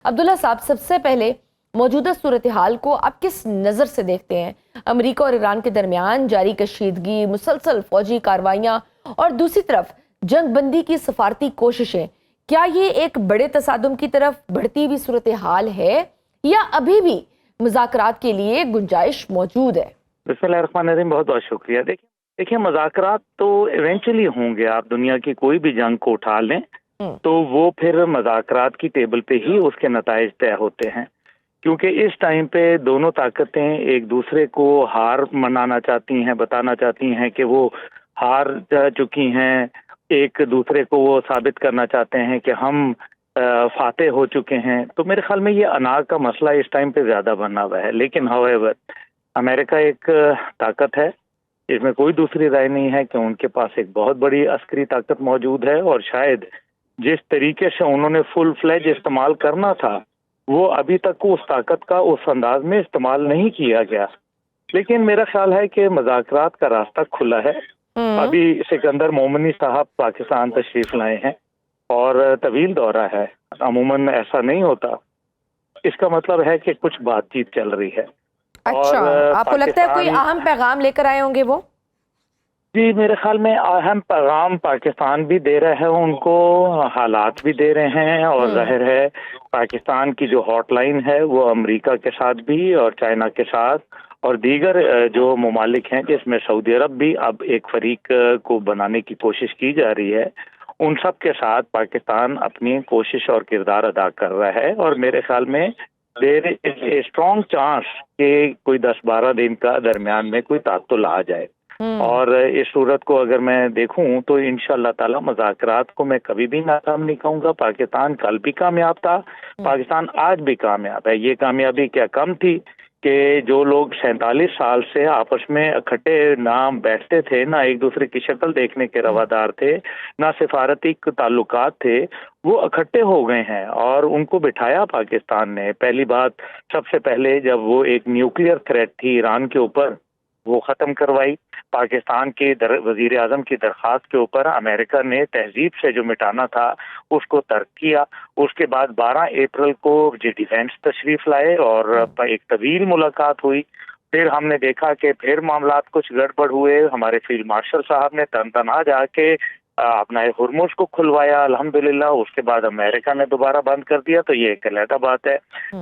عبداللہ صاحب، سب سے پہلے موجودہ صورتحال کو آپ کس نظر سے دیکھتے ہیں؟ امریکہ اور ایران کے درمیان جاری کشیدگی، مسلسل فوجی کارروائیاں اور دوسری طرف جنگ بندی کی سفارتی کوششیں، کیا یہ ایک بڑے تصادم کی طرف بڑھتی ہوئی صورتحال ہے یا ابھی بھی مذاکرات کے لیے گنجائش موجود ہے؟ بسم اللہ الرحمن الرحیم، بہت بہت شکریہ۔ دیکھیں مذاکرات تو ایونچولی ہوں گے۔ آپ دنیا کی کوئی بھی جنگ کو اٹھا لیں تو وہ پھر مذاکرات کی ٹیبل پہ ہی اس کے نتائج طے ہوتے ہیں، کیونکہ اس ٹائم پہ دونوں طاقتیں ایک دوسرے کو ہار منانا چاہتی ہیں، بتانا چاہتی ہیں کہ وہ ہار جا چکی ہیں، ایک دوسرے کو وہ ثابت کرنا چاہتے ہیں کہ ہم فاتح ہو چکے ہیں۔ تو میرے خیال میں یہ انا کا مسئلہ اس ٹائم پہ زیادہ بنا ہوا ہے۔ لیکن however امریکہ ایک طاقت ہے، اس میں کوئی دوسری رائے نہیں ہے کہ ان کے پاس ایک بہت بڑی عسکری طاقت موجود ہے، اور شاید جس طریقے سے انہوں نے فل فلیج استعمال کرنا تھا وہ ابھی تک اس طاقت کا اس انداز میں استعمال نہیں کیا گیا۔ لیکن میرا خیال ہے کہ مذاکرات کا راستہ کھلا ہے۔ ابھی سکندر مومنی صاحب پاکستان تشریف لائے ہیں اور طویل دورہ ہے، عموماً ایسا نہیں ہوتا۔ اس کا مطلب ہے کہ کچھ بات چیت چل رہی ہے۔ اچھا، آپ کو لگتا ہے کوئی اہم پیغام لے کر آئے ہوں گے وہ؟ جی، میرے خیال میں اہم پیغام پاکستان بھی دے رہے ہیں، ان کو حالات بھی دے رہے ہیں، اور ظاہر ہے پاکستان کی جو ہاٹ لائن ہے وہ امریکہ کے ساتھ بھی اور چائنا کے ساتھ اور دیگر جو ممالک ہیں جس میں سعودی عرب بھی اب ایک فریق کو بنانے کی کوشش کی جا رہی ہے، ان سب کے ساتھ پاکستان اپنی کوشش اور کردار ادا کر رہا ہے۔ اور میرے خیال میں دیر از اے اسٹرانگ چانس کہ کوئی 10-12 دن کا درمیان میں کوئی تعطل آ جائے، اور اس صورت کو اگر میں دیکھوں تو انشاءاللہ تعالی مذاکرات کو میں کبھی بھی ناکام نہیں کہوں گا۔ پاکستان کل بھی کامیاب تھا، پاکستان آج بھی کامیاب ہے۔ یہ کامیابی کیا کم تھی کہ جو لوگ 47 سال سے آپس میں اکٹھے نہ بیٹھتے تھے، نہ ایک دوسرے کی شکل دیکھنے کے روادار تھے، نہ سفارتی تعلقات تھے، وہ اکٹھے ہو گئے ہیں اور ان کو بٹھایا پاکستان نے۔ پہلی بات سب سے پہلے جب وہ ایک نیوکلیئر تھریٹ تھی ایران کے اوپر، وہ ختم کروائی۔ پاکستان کے وزیر اعظم کی درخواست کے اوپر امریکہ نے تہذیب سے جو مٹانا تھا اس کو ترک کیا۔ اس کے بعد 12 اپریل کو جی ڈیفینس تشریف لائے اور ایک طویل ملاقات ہوئی۔ پھر ہم نے دیکھا کہ پھر معاملات کچھ گڑبڑ ہوئے۔ ہمارے فیلڈ مارشل صاحب نے تنہا جا کے اپنا ہرمز کو کھلوایا الحمدللہ۔ اس کے بعد امریکہ نے دوبارہ بند کر دیا، تو یہ ایک علیحدہ بات ہے۔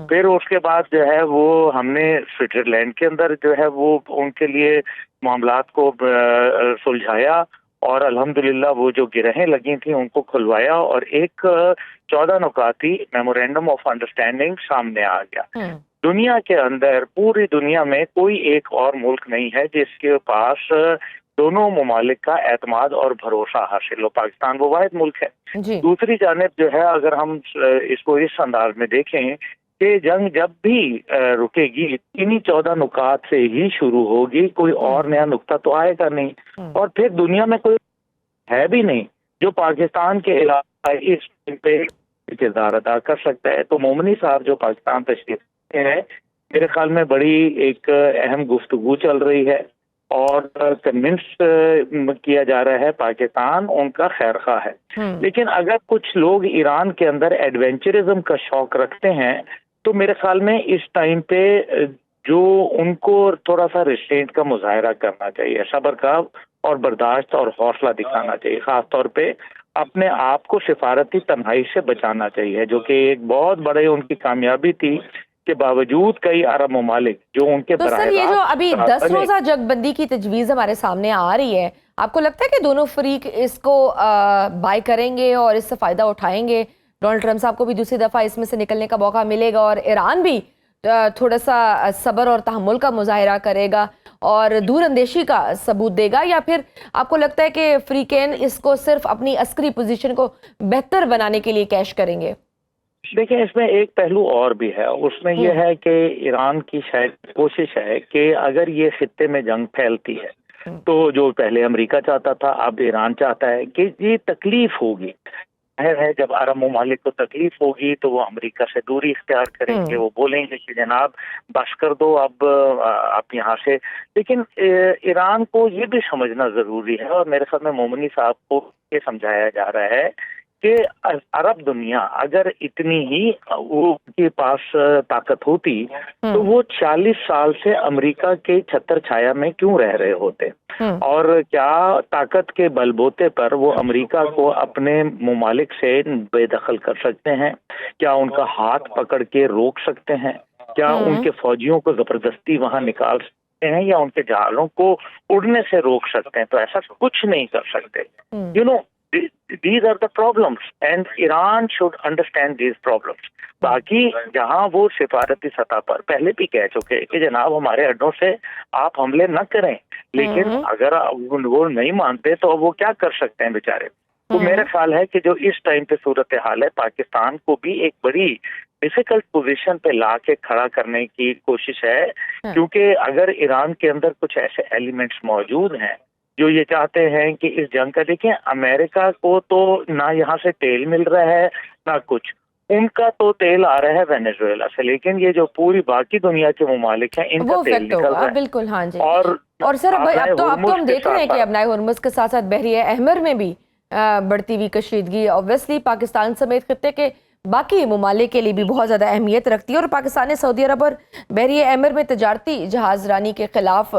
پھر اس کے بعد جو ہے وہ ہم نے سوئٹزرلینڈ کے اندر جو ہے وہ ان کے لیے معاملات کو سلجھایا، اور الحمدللہ وہ جو گرہیں لگی تھیں ان کو کھلوایا، اور ایک 14 نکاتی میمورینڈم آف انڈرسٹینڈنگ سامنے آ گیا۔ دنیا کے اندر پوری دنیا میں کوئی ایک اور ملک نہیں ہے جس کے پاس دونوں ممالک کا اعتماد اور بھروسہ حاصل ہو۔ پاکستان وہ واحد ملک ہے۔ دوسری جانب جو ہے اگر ہم اس کو اس انداز میں دیکھیں کہ جنگ جب بھی رکے گی انہی 14 نکات سے ہی شروع ہوگی، کوئی اور نیا نقطہ تو آئے گا نہیں، اور پھر دنیا میں کوئی ہے بھی نہیں جو پاکستان کے علاقہ اس پہ کردار ادا کر سکتا ہے۔ تو مومنی صاحب جو پاکستان تشریف ہے، میرے خیال میں بڑی ایک اہم گفتگو چل رہی ہے، اور کنونس کیا جا رہا ہے پاکستان ان کا خیر خواہ ہے۔ لیکن اگر کچھ لوگ ایران کے اندر ایڈونچرزم کا شوق رکھتے ہیں تو میرے خیال میں اس ٹائم پہ جو ان کو تھوڑا سا ریسٹرینٹ کا مظاہرہ کرنا چاہیے، صبر کا اور برداشت اور حوصلہ دکھانا چاہیے، خاص طور پہ اپنے آپ کو سفارتی تنہائی سے بچانا چاہیے، جو کہ ایک بہت بڑے ان کی کامیابی تھی کے باوجود کئی عرب ممالک جو ان کے تو سر، یہ جو ابھی 10 روزہ جنگ بندی کی تجویز ہمارے سامنے آ رہی ہے، آپ کو لگتا ہے کہ دونوں فریق اس کو بائی کریں گے اور اس سے فائدہ اٹھائیں گے؟ ڈونلڈ ٹرمپ صاحب کو بھی دوسری دفعہ اس میں سے نکلنے کا موقع ملے گا، اور ایران بھی تھوڑا سا صبر اور تحمل کا مظاہرہ کرے گا اور دور اندیشی کا ثبوت دے گا، یا پھر آپ کو لگتا ہے کہ فریقین اس کو صرف اپنی عسکری پوزیشن کو بہتر بنانے کے لیے کیش کریں گے؟ دیکھیں، اس میں ایک پہلو اور بھی ہے، اس میں یہ ہے کہ ایران کی شاید کوشش ہے کہ اگر یہ خطے میں جنگ پھیلتی ہے تو جو پہلے امریکہ چاہتا تھا اب ایران چاہتا ہے کہ یہ تکلیف ہوگی۔ ظاہر ہے جب عرب ممالک کو تکلیف ہوگی تو وہ امریکہ سے دوری اختیار کریں گے، وہ بولیں گے کہ جناب بس کر دو اب آپ یہاں سے۔ لیکن ایران کو یہ بھی سمجھنا ضروری ہے، اور میرے خیال میں مومنی صاحب کو یہ سمجھایا جا رہا ہے کہ عرب دنیا اگر اتنی ہی وہ کے پاس طاقت ہوتی تو وہ 40 سال سے امریکہ کے چھتر چھایا میں کیوں رہ رہے ہوتے، اور کیا طاقت کے بل بوتے پر وہ امریکہ کو اپنے ممالک سے بے دخل کر سکتے ہیں؟ کیا ان کا ہاتھ پکڑ کے روک سکتے ہیں؟ کیا ان کے فوجیوں کو زبردستی وہاں نکال سکتے ہیں، یا ان کے جہازوں کو اڑنے سے روک سکتے ہیں؟ تو ایسا کچھ نہیں کر سکتے. You know these are the problems and Iran should understand these problems. باقی جہاں وہ سفارتی سطح پر پہلے بھی کہہ چکے کہ جناب ہمارے اڈوں سے آپ حملے نہ کریں، لیکن اگر وہ نہیں مانتے تو وہ کیا کر سکتے ہیں بیچارے. تو میرا خیال ہے کہ جو اس ٹائم پہ صورتحال ہے، پاکستان کو بھی ایک بڑی ڈیفیکلٹ پوزیشن پہ لا کے کھڑا کرنے کی کوشش ہے، کیونکہ اگر ایران کے اندر کچھ ایسے ایلیمنٹس موجود ہیں جو یہ چاہتے ہیں کہ اس جنگ کا، دیکھیں امریکہ کو تو نہ یہاں سے تیل مل رہا ہے نہ کچھ، ان کا تو تیل آ رہا ہے وینیزویلا سے، لیکن یہ جو پوری باقی دنیا کے ممالک ہیں ان کا تیل نکل رہا ہے. بالکل ہاں جی. اور سر اب تو ہم دیکھ رہے ہیں کہ ابنائے ہرمز کے ساتھ ساتھ بحیرہ احمر میں بھی بڑھتی ہوئی کشیدگی اوبویسلی پاکستان سمیت خطے کے باقی ممالک کے لیے بھی بہت زیادہ اہمیت رکھتی ہے، اور پاکستان نے سعودی عرب اور بحیرہ احمر میں تجارتی جہاز رانی کے خلاف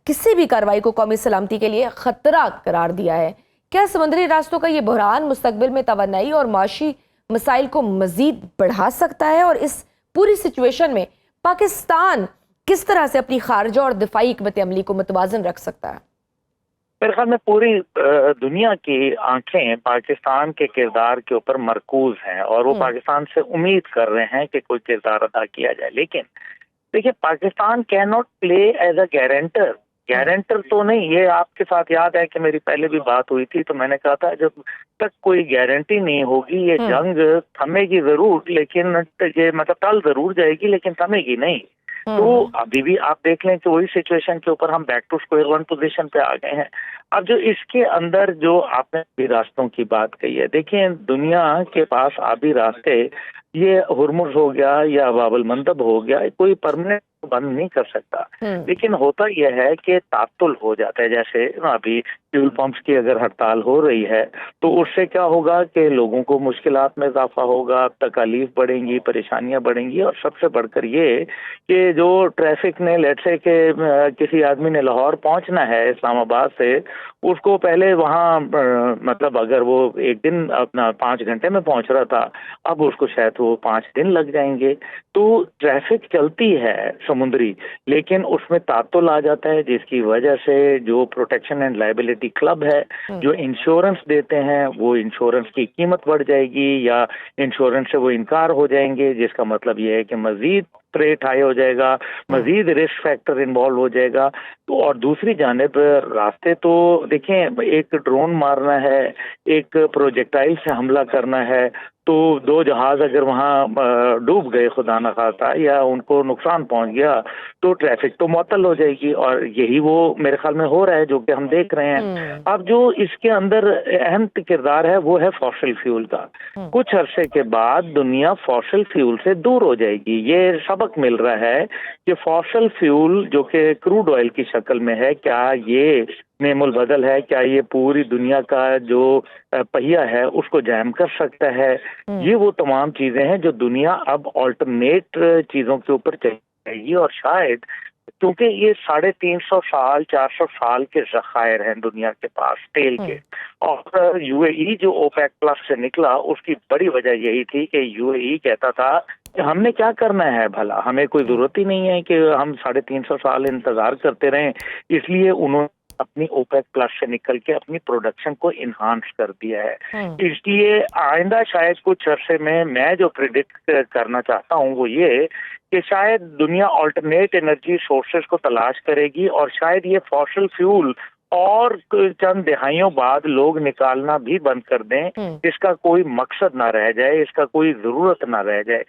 کسی بھی کارروائی کو قومی سلامتی کے لیے خطرہ قرار دیا ہے. کیا سمندری راستوں کا یہ بحران مستقبل میں توانائی اور معاشی مسائل کو مزید بڑھا سکتا ہے، اور اس پوری سچویشن میں پاکستان کس طرح سے اپنی خارجہ اور دفاعی حکمت عملی کو متوازن رکھ سکتا ہے؟ میرے خیال میں پوری دنیا کی آنکھیں پاکستان کے کردار کے اوپر مرکوز ہیں، اور وہ پاکستان سے امید کر رہے ہیں کہ کوئی کردار ادا کیا جائے. لیکن دیکھیے پاکستان کی not play as a guarantor تو نہیں. یہ آپ کے ساتھ یاد ہے کہ میری پہلے بھی بات ہوئی تھی تو میں نے کہا تھا جب تک کوئی گارنٹی نہیں ہوگی یہ جنگ تھمے گی ضرور، لیکن یہ مطلب ٹل ضرور جائے گی لیکن تھمے گی نہیں. تو ابھی بھی آپ دیکھ لیں کہ وہی سچویشن کے اوپر ہم back to square one position پہ آ گئے ہیں. اب جو اس کے اندر جو آپ نے آبی راستوں کی بات کہی ہے، دیکھیں دنیا کے پاس آبی راستے، یہ ہرمز ہو گیا یا باب المندب ہو گیا، کوئی پرماننٹ بند نہیں کر سکتا، لیکن ہوتا یہ ہے کہ تعطل ہو جاتا ہے. جیسے ابھی فیول پمپس کی اگر ہڑتال ہو رہی ہے تو اس سے کیا ہوگا کہ لوگوں کو مشکلات میں اضافہ ہوگا، تکالیف بڑھیں گی، پریشانیاں بڑھیں گی، اور سب سے بڑھ کر یہ کہ جو ٹریفک نے لیٹ سے کہ کسی آدمی نے لاہور پہنچنا ہے اسلام آباد سے، اس کو پہلے وہاں مطلب اگر وہ ایک دن اپنا 5 گھنٹے میں پہنچ رہا تھا، اب اس کو شاید وہ 5 دن لگ جائیں گے. تو ٹریفک چلتی ہے سمندری، لیکن اس میں تعطل آ جاتا ہے، جس کی وجہ سے جو پروٹیکشن اینڈ لائبلٹی کلب ہے جو انشورنس دیتے ہیں وہ انشورنس کی قیمت بڑھ جائے گی، یا انشورنس سے وہ انکار ہو جائیں گے، جس کا مطلب یہ ہے کہ مزید ریٹ ہائی ہو جائے گا، مزید رسک فیکٹر انوالو ہو جائے گا. تو اور دوسری جانب راستے تو دیکھیں، ایک ڈرون مارنا ہے، ایک پروجیکٹائل سے حملہ کرنا ہے، تو 2 جہاز اگر وہاں ڈوب گئے خدا نخواستہ یا ان کو نقصان پہنچ گیا تو ٹریفک تو معطل ہو جائے گی، اور یہی وہ میرے خیال میں ہو رہا ہے جو کہ ہم دیکھ رہے ہیں. اب جو اس کے اندر اہم کردار ہے وہ ہے فوسل فیول کا. کچھ عرصے کے بعد دنیا فوسل فیول سے دور ہو جائے گی. یہ سبق مل رہا ہے کہ فوسل فیول جو کہ کروڈ آئل کی شکل میں ہے، کیا یہ نعم البدل ہے، کیا یہ پوری دنیا کا جو پہیا ہے اس کو جام کر سکتا ہے؟ یہ وہ تمام چیزیں ہیں جو دنیا اب آلٹرنیٹ چیزوں کے اوپر چلے گی، اور شاید کیونکہ یہ 350 سال 400 سال کے ذخائر ہیں دنیا کے پاس تیل کے، اور یو اے ای جو اوپیک پلس سے نکلا اس کی بڑی وجہ یہی تھی کہ یو اے ای کہتا تھا کہ ہم نے کیا کرنا ہے بھلا، ہمیں کوئی ضرورت ہی نہیں ہے کہ ہم 350 سال انتظار کرتے رہیں. اس لیے انہوں نے اپنی اوپیک پلس سے نکل کے اپنی پروڈکشن کو انہانس کر دیا ہے. اس لیے آئندہ شاید کچھ عرصے میں جو پریڈکٹ کرنا چاہتا ہوں وہ یہ کہ شاید دنیا آلٹرنیٹ انرجی سورسز کو تلاش کرے گی، اور شاید یہ فوسل فیول اور چند دہائیوں بعد لوگ نکالنا بھی بند کر دیں، اس کا کوئی مقصد نہ رہ جائے، اس کا کوئی ضرورت نہ رہ جائے.